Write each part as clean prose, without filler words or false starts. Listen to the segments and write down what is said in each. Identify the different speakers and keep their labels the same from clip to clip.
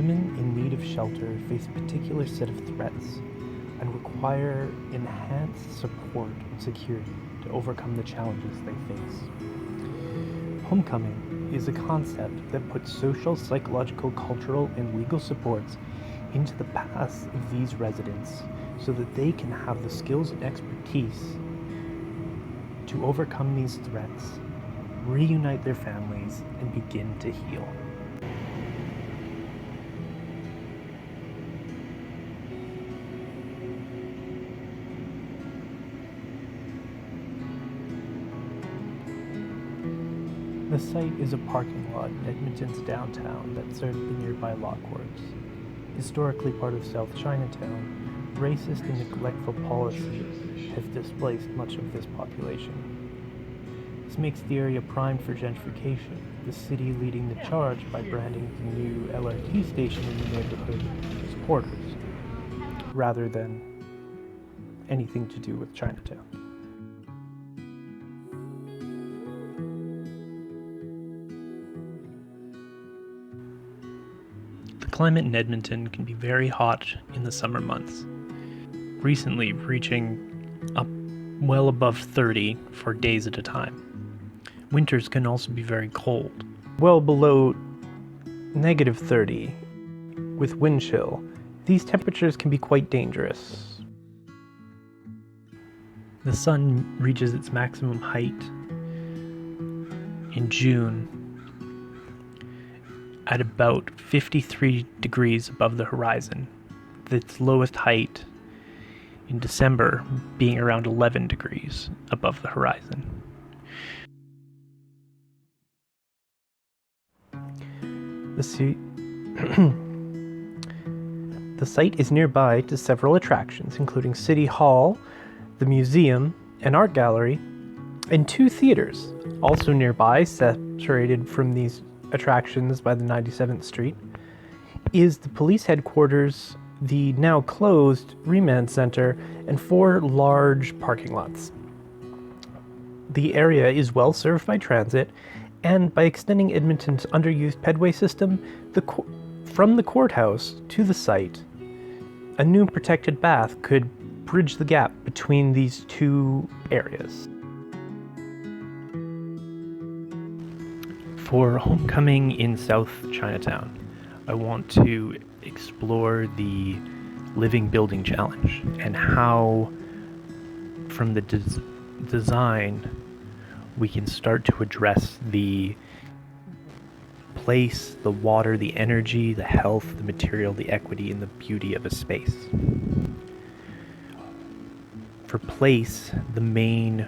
Speaker 1: women in need of shelter face a particular set of threats and require enhanced support and security to overcome the challenges they face. Homecoming is a concept that puts social, psychological, cultural, and legal supports into the paths of these residents so that they can have the skills and expertise to overcome these threats, reunite their families, and begin to heal. The site is a parking lot in Edmonton's downtown that serves the nearby Lockworks. Historically part of South Chinatown, racist and neglectful policy has displaced much of this population. This makes the area primed for gentrification, the city leading the charge by branding the new LRT station in the neighborhood as quarters, rather than anything to do with Chinatown. The climate in Edmonton can be very hot in the summer months, recently reaching up well above 30 for days at a time. Winters can also be very cold, well below negative 30 with wind chill. These temperatures can be quite dangerous. The sun reaches its maximum height in June at about 53 degrees above the horizon, with its lowest height in December being around 11 degrees above the horizon. The site is nearby to several attractions, including City Hall, the museum, an art gallery, and 2 theaters. Also nearby, separated from these attractions by the 97th Street, is the police headquarters, the now closed remand center, and 4 large parking lots. The area is well served by transit, and by extending Edmonton's underused pedway system from the courthouse to the site, a new protected path could bridge the gap between these 2 areas. For Homecoming in South Chinatown, I want to explore the Living Building Challenge and how, from the design, we can start to address the place, the water, the energy, the health, the material, the equity, and the beauty of a space. For place, the main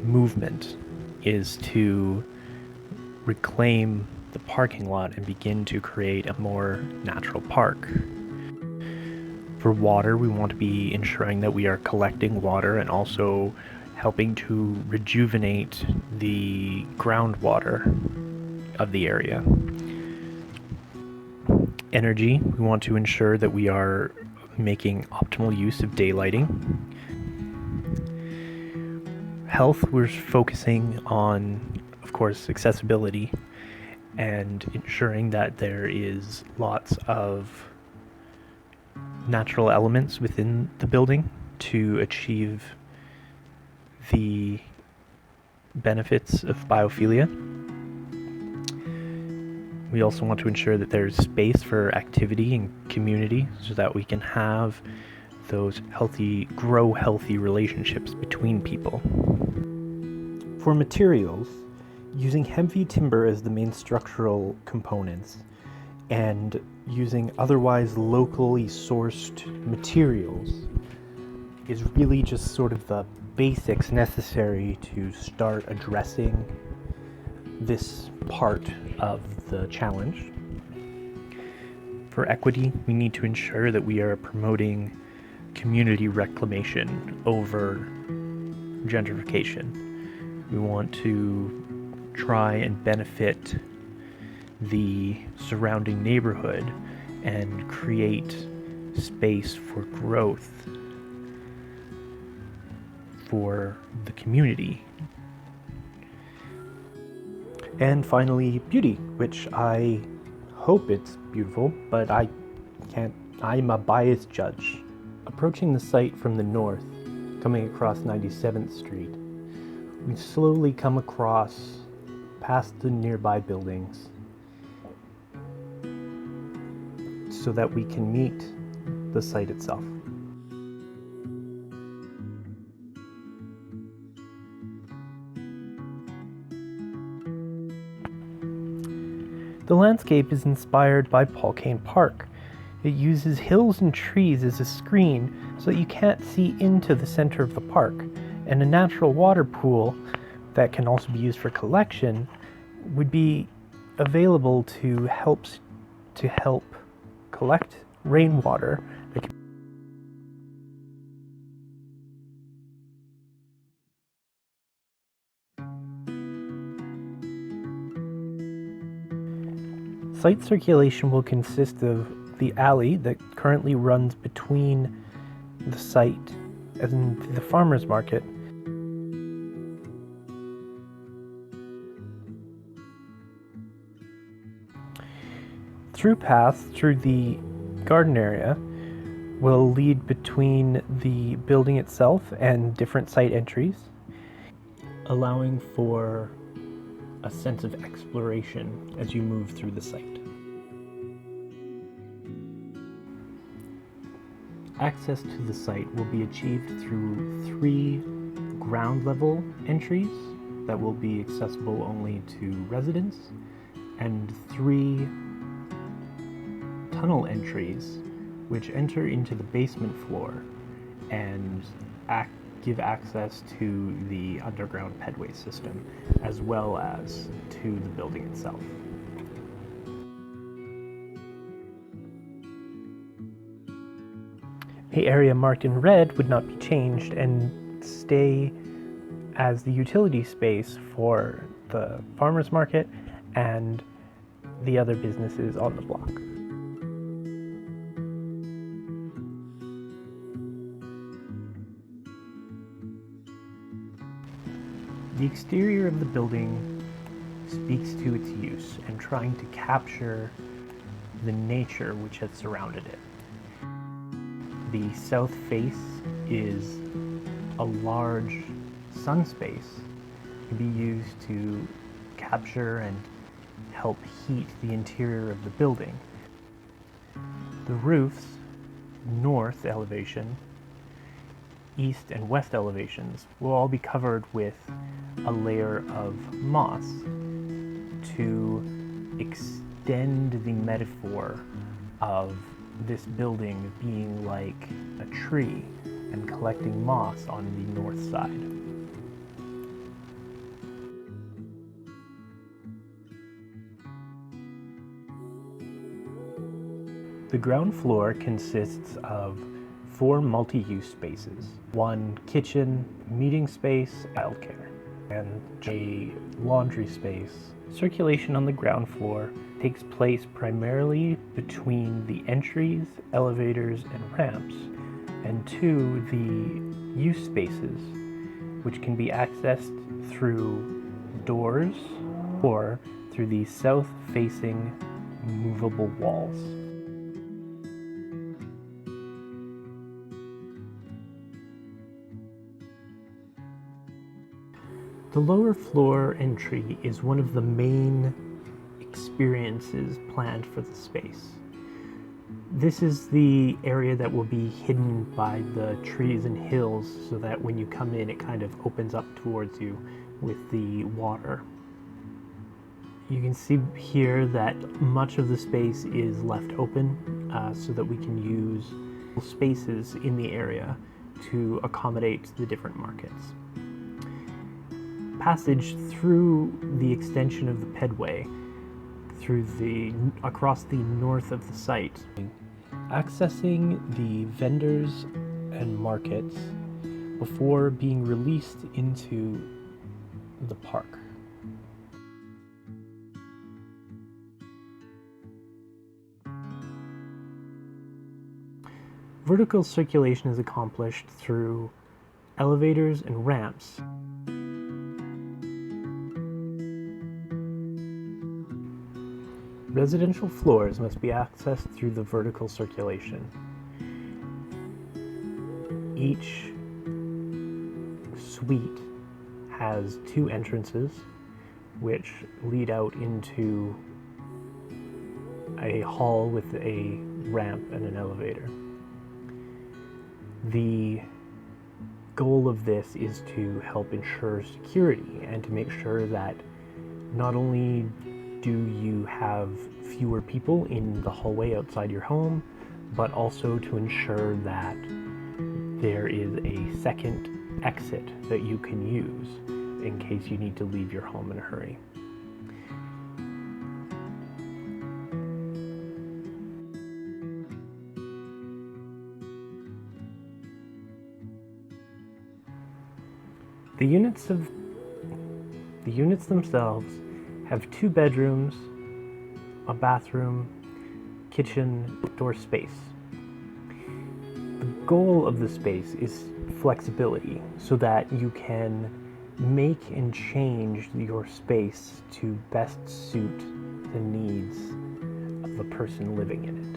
Speaker 1: movement is to reclaim the parking lot and begin to create a more natural park. For water, we want to be ensuring that we are collecting water and also helping to rejuvenate the groundwater of the area. Energy, we want to ensure that we are making optimal use of daylighting. Health, we're focusing on, of course, accessibility and ensuring that there is lots of natural elements within the building to achieve the benefits of biophilia. We also want to ensure that there's space for activity and community so that we can have those grow healthy relationships between people. For materials, using heavy timber as the main structural components and using otherwise locally sourced materials is really just sort of the basics necessary to start addressing this part of the challenge. For equity, we need to ensure that we are promoting community reclamation over gentrification. We want to try and benefit the surrounding neighborhood and create space for growth for the community. And finally, beauty, which I hope it's beautiful, but I can't, I'm a biased judge. Approaching the site from the north, coming across 97th Street, we slowly come across past the nearby buildings so that we can meet the site itself. The landscape is inspired by Paul Kane Park. It uses hills and trees as a screen so that you can't see into the center of the park, and a natural water pool that can also be used for collection would be available to help collect rainwater. Site circulation will consist of the alley that currently runs between the site and the farmers market, through paths through the garden area will lead between the building itself and different site entries, allowing for a sense of exploration as you move through the site. Access to the site will be achieved through 3 ground level entries that will be accessible only to residents, and 3 tunnel entries which enter into the basement floor and give access to the underground pedway system as well as to the building itself. The area marked in red would not be changed and stay as the utility space for the farmers market and the other businesses on the block. The exterior of the building speaks to its use and trying to capture the nature which has surrounded it. The south face is a large sun space to be used to capture and help heat the interior of the building. The roofs, north elevation, east and west elevations, will all be covered with a layer of moss to extend the metaphor of this building being like a tree and collecting moss on the north side. The ground floor consists of 4 multi-use spaces, 1 kitchen, meeting space, childcare, and a laundry space. Circulation on the ground floor takes place primarily between the entries, elevators, and ramps, and 2 the use spaces, which can be accessed through doors or through the south-facing movable walls. The lower floor entry is one of the main experiences planned for the space. This is the area that will be hidden by the trees and hills so that when you come in it kind of opens up towards you with the water. You can see here that much of the space is left open so that we can use spaces in the area to accommodate the different markets. Passage through the extension of the pedway across the north of the site, accessing the vendors and markets before being released into the park. Vertical circulation is accomplished through elevators and ramps. Residential floors must be accessed through the vertical circulation. Each suite has 2 entrances which lead out into a hall with a ramp and an elevator. The goal of this is to help ensure security and to make sure that not only do you have fewer people in the hallway outside your home, but also to ensure that there is a second exit that you can use in case you need to leave your home in a hurry. The units themselves have 2 bedrooms, a bathroom, kitchen, door space. The goal of the space is flexibility so that you can make and change your space to best suit the needs of the person living in it.